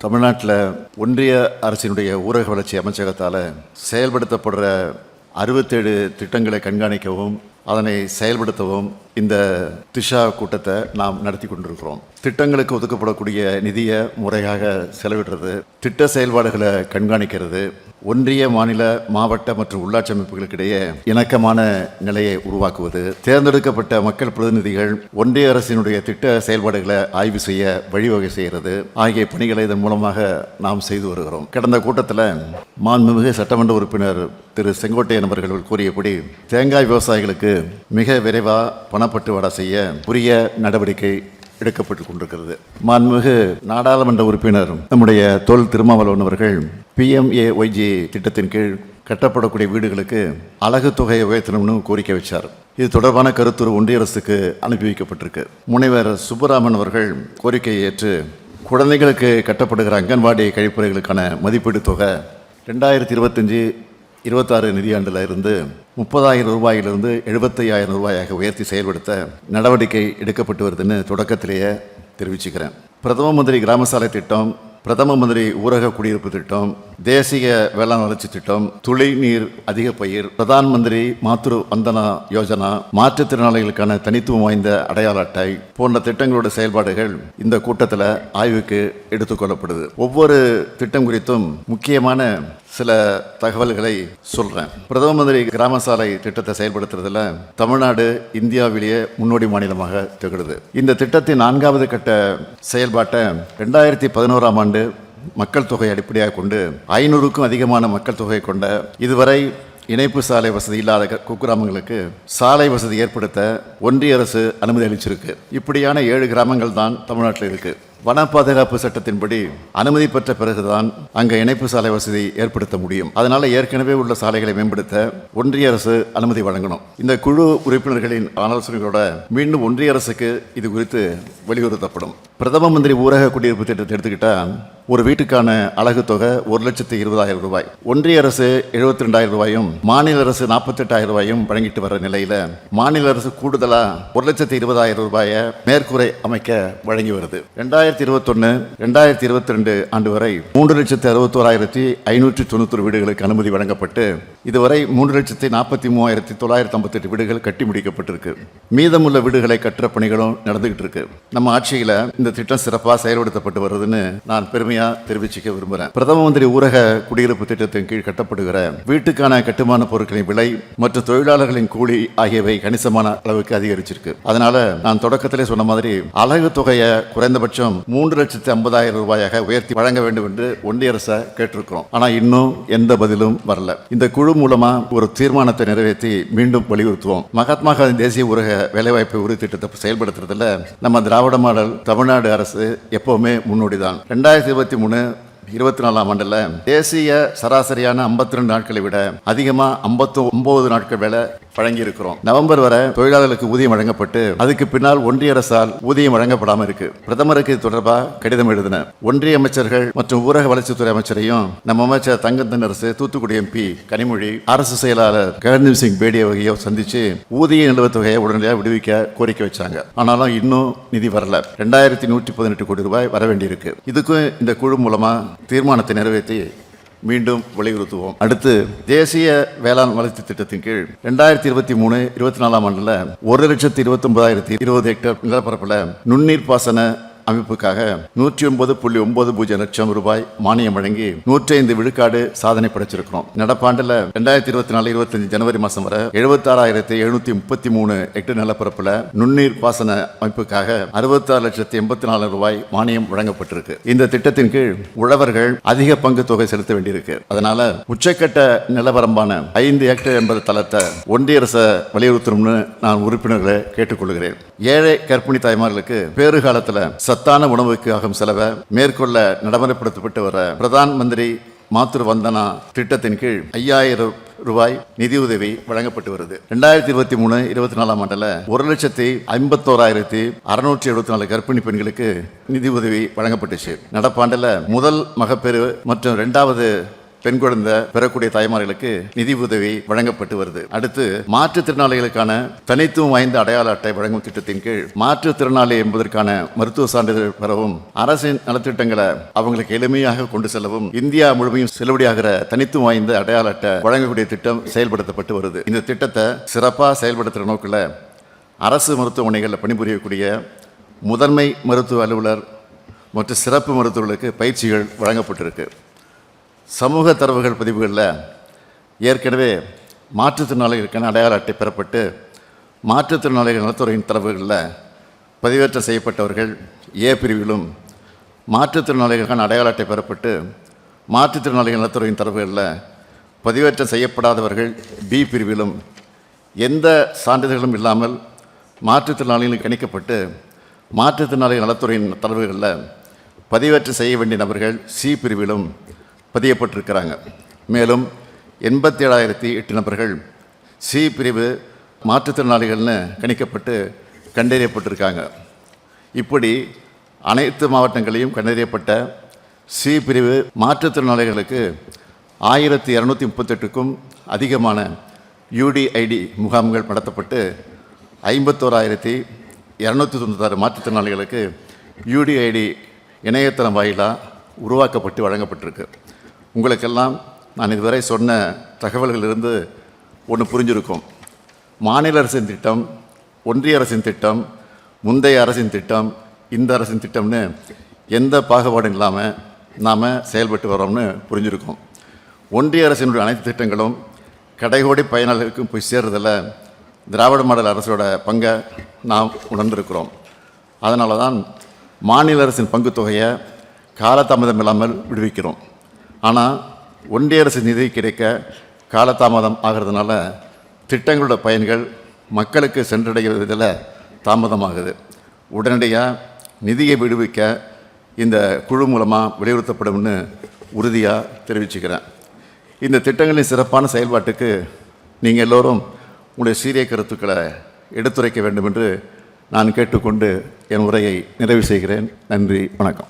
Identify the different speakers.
Speaker 1: தமிழ்நாட்டில் ஒன்றிய அரசினுடைய ஊரக வளர்ச்சி அமைச்சகத்தால் செயல்படுத்தப்படுற 67 திட்டங்களை கண்காணிக்கவும் அதனை செயல்படுத்தவும் இந்த திஷா கூட்டத்தை நாம் நடத்தி கொண்டிருக்கிறோம். திட்டங்களுக்கு ஒதுக்கப்படக்கூடிய நிதியை முறையாக செலவிடுறது, திட்ட செயல்பாடுகளை கண்காணிக்கிறது, ஒன்றிய மாநில மாவட்ட மற்றும் உள்ளாட்சி அமைப்புகளுக்கிடையே இணக்கமான நிலையை உருவாக்குவது, தேர்ந்தெடுக்கப்பட்ட மக்கள் பிரதிநிதிகள் ஒன்றிய அரசினுடைய திட்ட செயல்பாடுகளை ஆய்வு செய்ய வழிவகை செய்கிறது ஆகிய பணிகளை இதன் மூலமாக நாம் செய்து வருகிறோம். கடந்த கூட்டத்தில் மாண்புமிகு சட்டமன்ற உறுப்பினர் திரு செங்கோட்டையன் அவர்கள் கூறியபடி தேங்காய் விவசாயிகளுக்கு மிக விரைவாக பணப்பட்டுவாடா செய்ய உரிய நடவடிக்கை எடுக்கப்பட்டு கொண்டிருக்கிறது. மாண்புமிகு நாடாளுமன்ற உறுப்பினர் நம்முடைய தொல் திருமாவளவன் அவர்கள் PMAYG திட்டத்தின் கீழ் கட்டப்படக்கூடிய வீடுகளுக்கு அலகு தொகையை உயர்த்தணும்னு கோரிக்கை வச்சார். இது தொடர்பான கருத்துரு ஒன்றிய அரசுக்கு அனுப்பி வைக்கப்பட்டிருக்கு. முனைவர் சுப்புராமன் அவர்கள் கோரிக்கையை ஏற்று குழந்தைகளுக்கு கட்டப்படுகிற அங்கன்வாடி கழிப்பறைகளுக்கான மதிப்பீடு தொகை 2025-26 நிதியாண்டில் இருந்து 30,000 ரூபாயிலிருந்து 75,000 ரூபாயாக உயர்த்தி செயல்படுத்த நடவடிக்கை எடுக்கப்பட்டு வருதுன்னு தொடக்கத்திலேயே தெரிவிச்சுக்கிறேன். பிரதம மந்திரி கிராம சாலை திட்டம், பிரதம மந்திரி ஊரக குடியிருப்பு திட்டம், தேசிய வேளாண் வளர்ச்சி திட்டம், துளை நீர் அதிக பயிர், பிரதான் மந்திரி மாத்ரு வந்தனா யோஜனா, மாற்றுத்திறனாளிகளுக்கான தனித்துவம் வாய்ந்த அடையாள அட்டை போன்ற திட்டங்களோட செயல்பாடுகள் இந்த கூட்டத்தில் ஆய்வுக்கு எடுத்துக்கொள்ளப்படுது. ஒவ்வொரு திட்டம் குறித்தும் முக்கியமான சில தகவல்களை சொல்கிறேன். பிரதம மந்திரி கிராம சாலை திட்டத்தை செயல்படுத்துறதுல தமிழ்நாடு இந்தியாவிலேயே முன்னோடி மாநிலமாக திகழுது. இந்த திட்டத்தின் 4வது கட்ட செயல்பாட்டை 2011ஆம் ஆண்டு மக்கள் தொகை அடிப்படையாக கொண்டு 500க்கும் அதிகமான மக்கள் தொகை கொண்ட இதுவரை இணைப்பு சாலை வசதி இல்லாத குக்கிராமங்களுக்கு சாலை வசதி ஏற்படுத்த ஒன்றிய அரசு அனுமதி அளிச்சிருக்கு. இப்படியான 7 கிராமங்கள் தான் தமிழ்நாட்டில் இருக்கு. வன பாதுகாப்பு சட்டத்தின்படி அனுமதி பெற்ற பிறகுதான் அங்கே இணைப்பு சாலை வசதி ஏற்படுத்த முடியும். அதனால ஏற்கனவே உள்ள சாலைகளை மேம்படுத்த ஒன்றிய அரசு அனுமதி வழங்கணும். இந்த குழு உறுப்பினர்களின் ஆலோசனைகளோட மீண்டும் ஒன்றிய அரசுக்கு இது குறித்து வலியுறுத்தப்படும். பிரதம மந்திரி ஊரக குடியிருப்பு திட்டத்தை எடுத்துக்கிட்டா ஒரு வீட்டுக்கான அலகு தொகை 1,20,000 ரூபாய். ஒன்றிய அரசு 72,000 ரூபாயும் மாநில அரசு 48,000 ரூபாயும் வழங்கிட்டு வர நிலையில மாநில அரசு கூடுதலா 1,20,000 ரூபாயை மேற்கூரை அமைக்க வழங்கி வருது. 2021-2022 ஆண்டு வரை 3,61,591 வீடுகளுக்கு அனுமதி வழங்கப்பட்டு இதுவரை 3,43,958 வீடுகள் கட்டி முடிக்கப்பட்டிருக்கு. மீதமுள்ள வீடுகளை கட்டுற பணிகளும் நடந்துகிட்டு இருக்கு. நம்ம ஆட்சியில இந்த திட்டம் சிறப்பாக செயல்படுத்தப்பட்டு வருதுன்னு நான் பெருமையா தெரிவிச்சுக்க விரும்புகிறேன். பிரதம மந்திரி ஊரக குடியிருப்பு திட்டத்தின் கீழ் கட்டப்படுகிற வீட்டுக்கான கட்டுமான பொருட்களின் விலை மற்றும் தொழிலாளர்களின் கூலி ஆகியவை கணிசமான அளவுக்கு அதிகரிச்சிருக்கு. அதனால நான் தொடக்கத்திலே சொன்ன மாதிரி அலகு தொகையை குறைந்தபட்சம் 3,50,000 ரூபாயாக உயர்த்தி வழங்க வேண்டும் என்று ஒன்றிய அரசை கேட்டிருக்கிறோம். ஆனா இன்னும் எந்த பதிலும் வரல. இந்த குழு மூலமா ஒரு தீர்மானத்தை நிறைவேற்றி மீண்டும் வலியுறுத்துவோம். மகாத்மா காந்தி தேசிய ஊரக வேலைவாய்ப்பு உறுதி திட்டத்தை செயல்படுத்துறதுல நம்ம திராவிட மாடல் தமிழ்நாடு அரசு எப்பவுமே முன்னோடிதான். 2023-24ஆம் ஆண்டில் தேசிய சராசரியான 52 நாட்களை விட அதிகமாக 59 நாட்கள் வேலை வழங்கி இருக்கிறோம். நவம்பர் வரை தொழிலாளர்களுக்கு ஊதியம் வழங்கப்பட்டு அதுக்கு பின்னால் ஒன்றிய அரசால் ஊதியம் வழங்கப்படாமல் இருக்கு. பிரதமருக்கு இது தொடர்பாக கடிதம் எழுதின ஒன்றிய அமைச்சர்கள் மற்றும் ஊரக வளர்ச்சித்துறை அமைச்சரையும் நம்ம அமைச்சர் தங்கத்தன் அரசு, தூத்துக்குடி MP கனிமொழி, அரசு செயலாளர் ககன்தீப் சிங் பேடி வகையோ சந்திச்சு ஊதிய நிலுவைத் தொகையை உடனடியாக விடுவிக்க கோரிக்கை வச்சாங்க. ஆனாலும் இன்னும் நிதி வரல. 2,118 கோடி ரூபாய் வர வேண்டியிருக்கு. இதுக்கும் இந்த குழு மூலமா தீர்மானத்தை நிறைவேற்றி மீண்டும் வலியுறுத்துவோம். அடுத்து தேசிய வேளாண் வளர்ச்சி திட்டத்தின் கீழ் 2023-24ஆம் ஆண்டில் 1,29,020 ஹெக்டேர் நிலப்பரப்பில் நுண்ணீர் பாசன அமைப்புக்காக 109.90 லட்சம் ரூபாய் மானியம் வழங்கி 105 விழுக்காடு சாதனை படைச்சிருக்கிறோம். நடப்பாண்டில் 2024-25 ஜனவரி மாதம் வரை 76,733 ஹெக்டேர் நிலப்பரப்பில் நுண்ணீர் பாசன அமைப்புக்காக 66,84,000 ரூபாய் மானியம் வழங்கப்பட்டிருக்கு. இந்த திட்டத்தின் கீழ் உழவர்கள் அதிக பங்கு தொகை செலுத்த வேண்டியிருக்கு. அதனால உச்சக்கட்ட நிலவரம்பான 5 ஹெக்டேர் என்பது தளத்தை ஒன்றிய அரசை வலியுறுத்தணும்னு நான் உறுப்பினர்களை கேட்டுக்கொள்கிறேன். ஏழை கர்ப்பிணி தாய்மார்களுக்கு பேறு காலத்தில் சத்தான உணவுக்கு ஆகும் செலவை மேற்கொள்ள நடைமுறைப்படுத்தப்பட்டு வர பிரதான் மந்திரி மாத்ரு வந்தனா திட்டத்தின் கீழ் 5,000 ரூபாய் நிதியுதவி வழங்கப்பட்டு வருது. 2023-24ஆம் ஆண்டில் 1,51,674 கர்ப்பிணி பெண்களுக்கு நிதி உதவி வழங்கப்பட்டுச்சு. நடப்பாண்டில் முதல் மகப்பேறு மற்றும் 2வது பெண் குழந்தை பெறக்கூடிய தாய்மார்களுக்கு நிதி உதவி வழங்கப்பட்டு வருது. அடுத்து மாற்றுத்திறனாளிகளுக்கான தனித்துவம் வாய்ந்த அடையாள அட்டை வழங்கும் திட்டத்தின் கீழ் மாற்றுத்திறனாளி என்பதற்கான மருத்துவ சான்றிதழ் பெறவும் அரசின் நலத்திட்டங்களை அவங்களுக்கு எளிமையாக கொண்டு செல்லவும் இந்தியா முழுமையும் செல்லுபடியாகிற தனித்துவம் வாய்ந்த அடையாள அட்டை வழங்கக்கூடிய திட்டம் செயல்படுத்தப்பட்டு வருது. இந்த திட்டத்தை சிறப்பாக செயல்படுத்துகிற நோக்கில் அரசு மருத்துவமனைகளில் பணிபுரியக்கூடிய முதன்மை மருத்துவ அலுவலர் மற்றும் சிறப்பு மருத்துவர்களுக்கு பயிற்சிகள் வழங்கப்பட்டிருக்கு. சமூக தரவுகள் பதிவுகளில் ஏற்கனவே மாற்றுத்திறனாளிகளுக்கான அடையாள அட்டை பெறப்பட்டு மாற்றுத்திறனாளிகள் நலத்துறையின் தரவுகளில் பதிவேற்றம் செய்யப்பட்டவர்கள் ஏ பிரிவிலும், மாற்றுத்திறனாளிகளுக்கான அடையாள அட்டை பெறப்பட்டு மாற்றுத்திறனாளிகள் நலத்துறையின் தரவுகளில் பதிவேற்றம் செய்யப்படாதவர்கள் பி பிரிவிலும், எந்த சான்றிதழ்களும் இல்லாமல் மாற்றுத்திறனாளிகளுக்கு கணிக்கப்பட்டு மாற்றுத்திறனாளிகள் நலத்துறையின் தரவுகளில் பதிவேற்றம் செய்ய வேண்டிய நபர்கள் சி பிரிவிலும் பதியப்பட்டிருக்கிறாங்க. மேலும் 87,008 நபர்கள் சி பிரிவு மாற்றுத்திறனாளிகள்னு கணிக்கப்பட்டு கண்டறியப்பட்டிருக்காங்க. இப்படி அனைத்து மாவட்டங்களையும் கண்டறியப்பட்ட சி பிரிவு மாற்றுத்திறனாளிகளுக்கு 1238க்கும் அதிகமான யூடிஐடி முகாம்கள் நடத்தப்பட்டு 51,296 மாற்றுத்திறனாளிகளுக்கு யூடிஐடி இணையதளம் வாயிலாக உருவாக்கப்பட்டு வழங்கப்பட்டிருக்கு. உங்களுக்கெல்லாம் நான் இதுவரை சொன்ன தகவல்களிலிருந்து ஒன்று புரிஞ்சிருக்கும். மாநில அரசின் திட்டம், ஒன்றிய அரசின் திட்டம், முந்தைய அரசின் திட்டம், இந்த அரசின் திட்டம்னு எந்த பாகுபாடும் இல்லாமல் நாம் செயல்பட்டு வரோம்னு புரிஞ்சிருக்கும். ஒன்றிய அரசினுடைய அனைத்து திட்டங்களும் கடைகோடி பயனாளர்களுக்கும் போய் சேர்றதில் திராவிட மாடல் அரசோட பங்கை நாம் உணர்ந்திருக்கிறோம். அதனால தான் மாநில அரசின் பங்கு தொகையை காலதாமதம் இல்லாமல் விடுவிக்கிறோம். ஆனால் ஒன்றிய அரசு நிதி கிடைக்க காலதாமதம் ஆகிறதுனால திட்டங்களோட பயன்கள் மக்களுக்கு சென்றடைவதில் தாமதமாகுது. உடனடியாக நிதியை விடுவிக்க இந்த குழு மூலமாக வலியுறுத்தப்படும்னு உறுதியாக தெரிவிச்சுக்கிறேன். இந்த திட்டங்களின் சிறப்பான செயல்பாட்டுக்கு நீங்கள் எல்லோரும் உங்களுடைய சீரிய கருத்துக்களை எடுத்துரைக்க வேண்டும் என்று நான் கேட்டுக்கொண்டு என் உரையை நிறைவு செய்கிறேன். நன்றி, வணக்கம்.